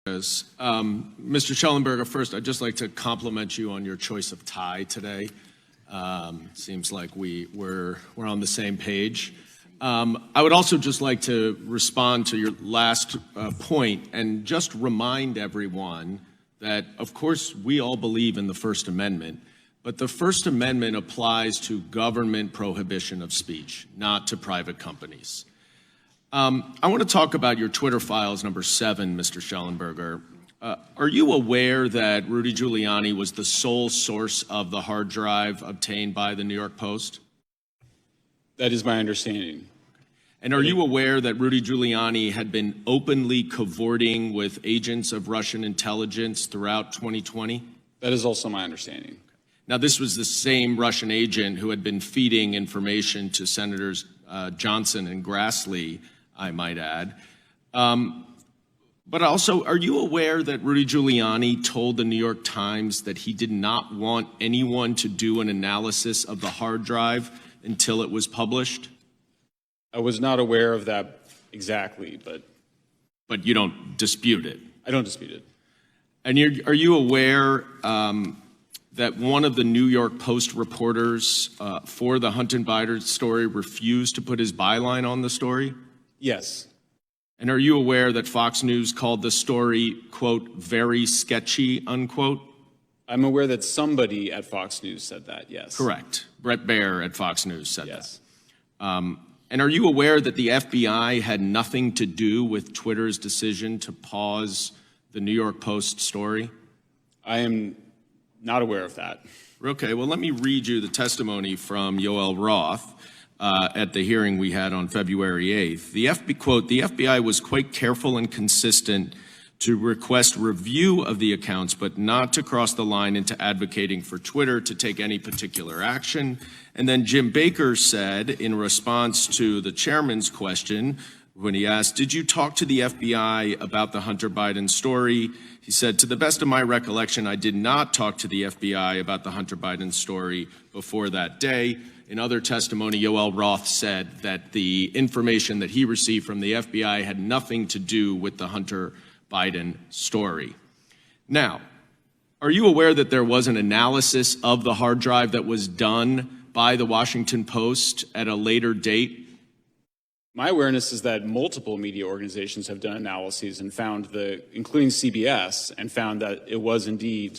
Mr. Schellenberger, first, I'd just like to compliment you on your choice of tie today. Seems like we're on the same page. I would also just like to respond to your last point and just remind everyone that, of course, we all believe in the First Amendment, but the First Amendment applies to government prohibition of speech, not to private companies. I want to talk about your Twitter files number 7, Mr. Schellenberger. Are you aware that Rudy Giuliani was the sole source of the hard drive obtained by the New York Post? That is my understanding. And are you aware that Rudy Giuliani had been openly cavorting with agents of Russian intelligence throughout 2020? That is also my understanding. Now, this was the same Russian agent who had been feeding information to Senators Johnson and Grassley, I might add. But also, are you aware that Rudy Giuliani told the New York Times that he did not want anyone to do an analysis of the hard drive until it was published? I was not aware of that exactly, but... But you don't dispute it? I don't dispute it. And are you aware that one of the New York Post reporters for the Hunter Biden story refused to put his byline on the story? Yes. And are you aware that Fox News called the story, quote, very sketchy, unquote? I'm aware that somebody at Fox News said that, yes. Correct. Brett Baer at Fox News said yes. that. And are you aware that the FBI had nothing to do with Twitter's decision to pause the New York Post story? I am not aware of that. Okay, well, let me read you the testimony from Yoel Roth at the hearing we had on February 8th. The quote, the FBI was quite careful and consistent to request review of the accounts, but not to cross the line into advocating for Twitter to take any particular action. And then Jim Baker said, in response to the chairman's question, when he asked, did you talk to the FBI about the Hunter Biden story? He said, to the best of my recollection, I did not talk to the FBI about the Hunter Biden story before that day. In other testimony, Yoel Roth said that the information that he received from the FBI had nothing to do with the Hunter Biden story. Now, are you aware that there was an analysis of the hard drive that was done by the Washington Post at a later date? My awareness is that multiple media organizations have done analyses and found including CBS, and found that it was indeed,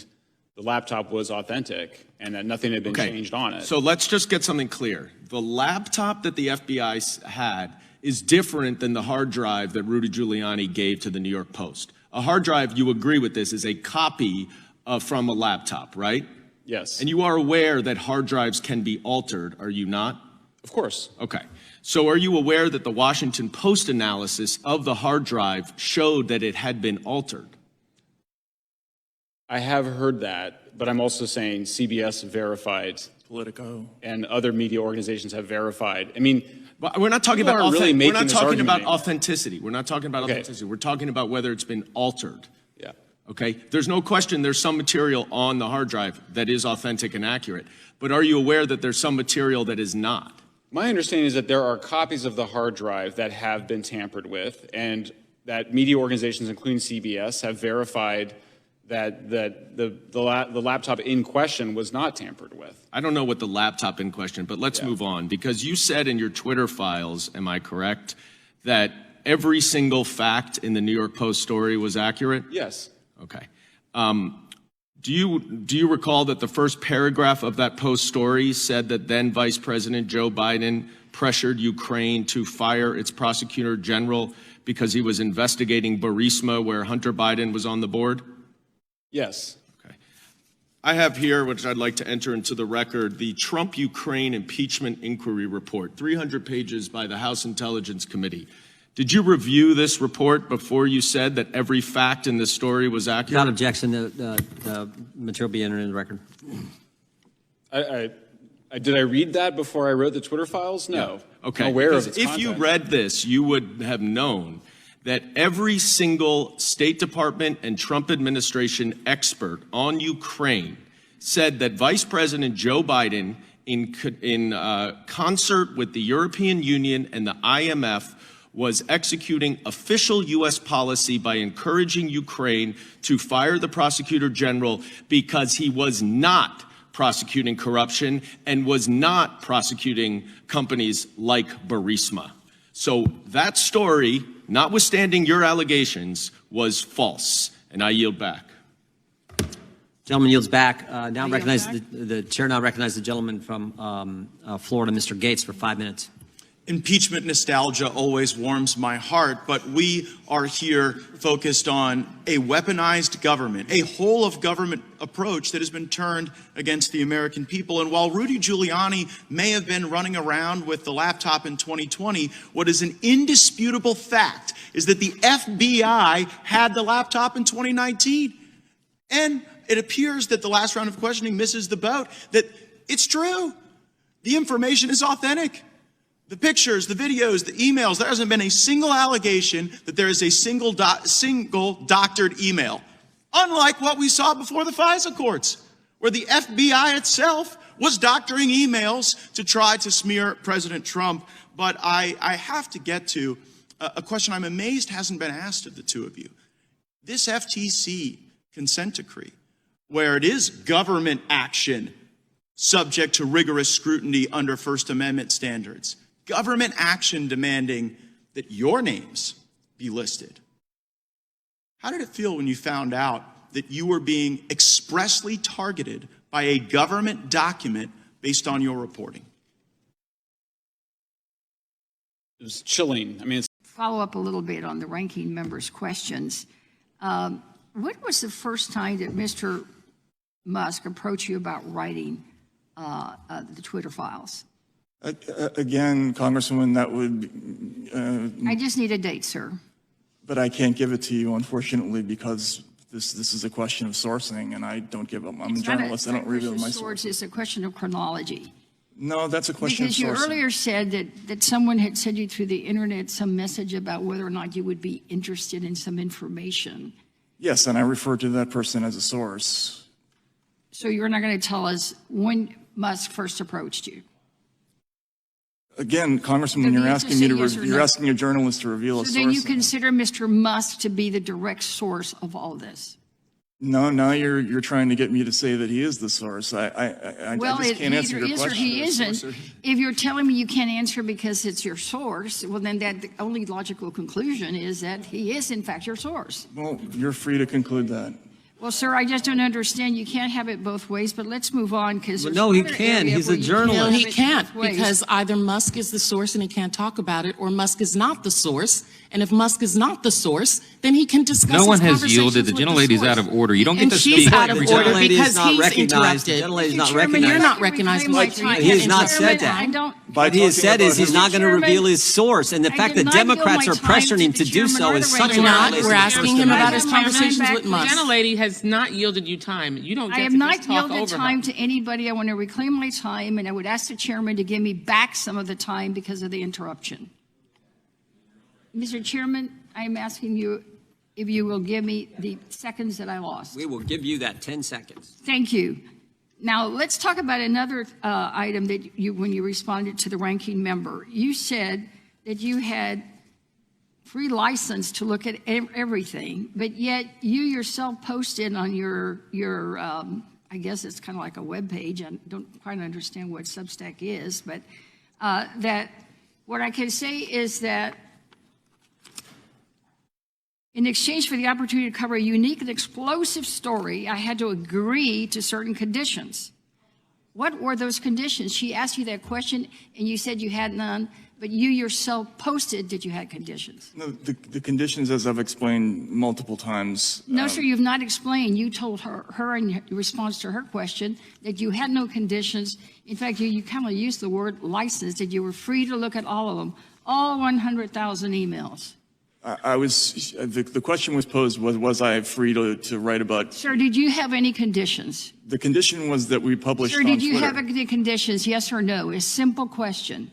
the laptop was authentic and that nothing had been changed on it. So let's just get something clear. The laptop that the FBI had is different than the hard drive that Rudy Giuliani gave to the New York Post. A hard drive, you agree with this, is a copy from a laptop, right? Yes. And you are aware that hard drives can be altered, are you not? Of course. Okay. So are you aware that the Washington Post analysis of the hard drive showed that it had been altered? I have heard that, but I'm also saying CBS verified. Politico. And other media organizations have verified. I mean, but we're not talking about really we're not talking about anymore. authenticity. We're not talking about authenticity. We're talking about whether it's been altered. Yeah. Okay? There's no question there's some material on the hard drive that is authentic and accurate. But are you aware that there's some material that is not? My understanding is that there are copies of the hard drive that have been tampered with, and that media organizations, including CBS, have verified that the laptop in question was not tampered with. I don't know what the laptop in question, but let's move on, because you said in your Twitter files, am I correct, that every single fact in the New York Post story was accurate? Yes. Okay. Do you recall that the first paragraph of that Post story said that then Vice President Joe Biden pressured Ukraine to fire its prosecutor general because he was investigating Burisma, where Hunter Biden was on the board? Yes. Okay. I have here, which I'd like to enter into the record, the Trump-Ukraine impeachment inquiry report, 300 pages by the House Intelligence Committee. Did you review this report before you said that every fact in this story was accurate? Without objection, the material be entered in the record. Did I read that before I wrote the Twitter files? No. Yeah. Okay. I'm aware because of its if content. you read this, you would have known that every single State Department and Trump administration expert on Ukraine said that Vice President Joe Biden, in concert with the European Union and the IMF, was executing official U.S. policy by encouraging Ukraine to fire the prosecutor general because he was not prosecuting corruption and was not prosecuting companies like Burisma. So that story, notwithstanding your allegations, was false. And I yield back. Gentleman yields back. The chair now recognizes the gentleman from Florida, Mr. Gates, for 5 minutes. Impeachment nostalgia always warms my heart, but we are here focused on a weaponized government, a whole-of-government approach that has been turned against the American people. And while Rudy Giuliani may have been running around with the laptop in 2020, what is an indisputable fact is that the FBI had the laptop in 2019. And it appears that the last round of questioning misses the boat, that it's true. The information is authentic. The pictures, the videos, the emails, there hasn't been a single allegation that there is a single doctored email. Unlike what we saw before the FISA courts, where the FBI itself was doctoring emails to try to smear President Trump. But I have to get to a question I'm amazed hasn't been asked of the two of you. This FTC consent decree, where it is government action subject to rigorous scrutiny under First Amendment standards, government action demanding that your names be listed. How did it feel when you found out that you were being expressly targeted by a government document based on your reporting? It was chilling. I mean, it's Follow up a little bit on the ranking member's questions. When was the first time that Mr. Musk approached you about writing the Twitter files? Again, Congresswoman, that would... I just need a date, sir. But I can't give it to you, unfortunately, because this is a question of sourcing, and I don't give up. I'm a journalist. I don't reveal my sources. It's a question of chronology. No, that's a question of sourcing. Because you earlier said that someone had sent you through the internet some message about whether or not you would be interested in some information. Yes, and I refer to that person as a source. So you're not going to tell us when Musk first approached you? Again, Congressman, you're asking me to you're asking a journalist to reveal a source. So then you consider Mr. Musk to be the direct source of all this? No, now you're trying to get me to say that he is the source. I just can't answer your question. Well, he isn't. If you're telling me you can't answer because it's your source, well, then the only logical conclusion is that he is, in fact, your source. Well, you're free to conclude that. Well, sir, I just don't understand. You can't have it both ways, but let's move on because no, he can. He's a journalist. No, he can't, because either Musk is the source and he can't talk about it, or Musk is not the source. And if Musk is not the source, then he can discuss No one his has yielded. The gentlelady's out of order. You don't get and to she's speak out of every order time. because he's interrupted. The gentlelady's not Mr. Chairman, recognized. You're not recognized, Mr. He has not said that. I don't. What he has said is he's not going to Chairman, reveal his source. And the I fact did that not yield Democrats my are time pressuring to him the to do chairman so or is the such a regulator. not. violation We're of asking First him about Amendment. his My time conversations back, with please. Musk. Gentlelady has not yielded you time. You don't I get have to not just talk yielded over time her. to anybody. I want to reclaim my time, and I would ask the chairman to give me back some of the time because of the interruption. Mr. Chairman, I am asking you if you will give me the seconds that I lost. We will give you that 10 seconds. Thank you. Now, let's talk about another item that when you responded to the ranking member. You said that you had free license to look at everything, but yet you yourself posted on your I guess it's kind of like a web page. I don't quite understand what Substack is, but that what I can say is that in exchange for the opportunity to cover a unique and explosive story, I had to agree to certain conditions. What were those conditions? She asked you that question, and you said you had none, but you yourself posted that you had conditions. No, the conditions, as I've explained multiple times. No, sir, you've not explained. You told her in response to her question that you had no conditions. In fact, you kind of used the word license, that you were free to look at all of them, all 100,000 emails. The question was posed, was I free to write about? Sir, did you have any conditions? The condition was that we published on Sir, did you Twitter. have any conditions, yes or no? A simple question.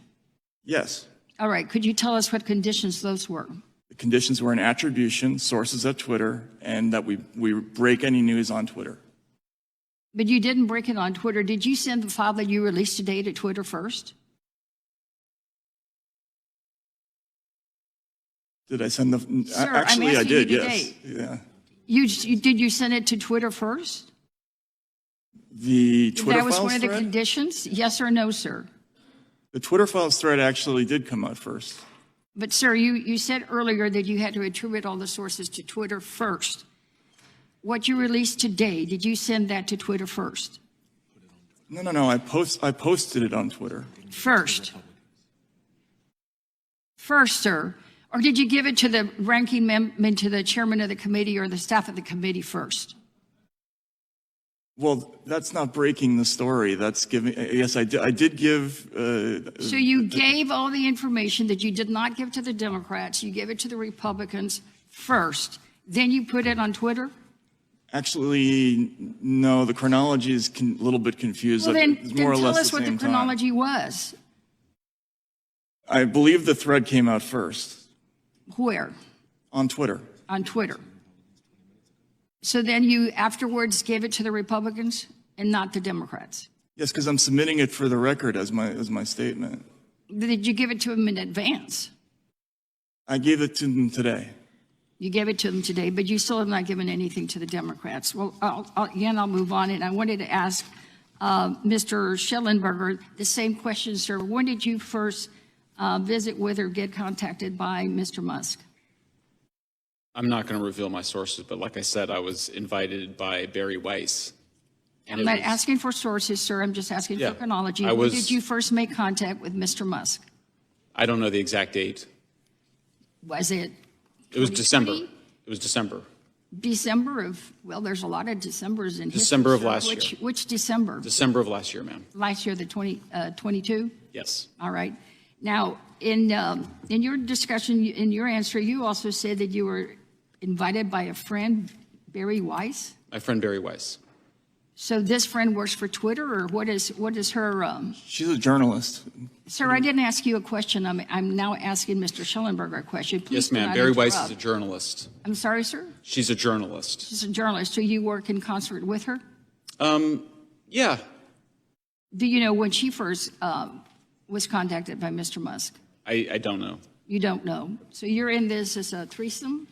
Yes. All right, could you tell us what conditions those were? The conditions were an attribution, sources at Twitter, and that we break any news on Twitter. But you didn't break it on Twitter. Did you send the file that you released today to Twitter first? Did I send the, Sir, I'm actually, I asking did, you yes. today. Yeah. Did you send it to Twitter first? The Twitter That was one files of the thread? conditions? Yes or no, sir? The Twitter files thread actually did come out first. But, sir, you said earlier that you had to attribute all the sources to Twitter first. What you released today, did you send that to Twitter first? No. I posted it on Twitter. First. First, sir. Or did you give it to the ranking member, to the chairman of the committee or the staff of the committee first? Well, that's not breaking the story. That's giving, yes, I did give, So you gave all the information that you did not give to the Democrats. You gave it to the Republicans first. Then you put it on Twitter? actually, no, the chronology is a little bit confused. Well, then, It's more or tell less us the what the same time. chronology was. I believe the thread came out first Where? on Twitter. On Twitter. So then you afterwards gave it to the Republicans and not the Democrats. Yes, because I'm submitting it for the record as my statement. Did you give it to them in advance? I gave it to them today. You gave it to them today, but you still have not given anything to the Democrats. Well, I'll move on, and I wanted to ask Mr. Schellenberger the same question, sir. When did you first visit with or get contacted by Mr. Musk? I'm not going to reveal my sources, but like I said, I was invited by Barry Weiss. And I'm it not was- asking for sources, sir. I'm just asking Yeah, for chronology. I When was- did you first make contact with Mr. Musk? I don't know the exact date. Was it It was December. 2020? It was December. December of, well, there's a lot of Decembers in history. December of sir. last year. Which December? December of last year, ma'am. Last year, the 22? Yes. All right. Now, in your discussion, in your answer, you also said that you were invited by a friend, Barry Weiss. My friend Barry Weiss. So this friend works for Twitter, or what is her? She's a journalist. Sir, I didn't ask you a question. I'm now asking Mr. Schellenberger a question. Please Yes, do ma'am. not Barry Weiss is a interrupt. journalist. I'm sorry, sir. She's a journalist. She's a journalist. So you work in concert with her? Yeah. Do you know when she first was contacted by Mr. Musk? I don't know. You don't know. So you're in this as a threesome?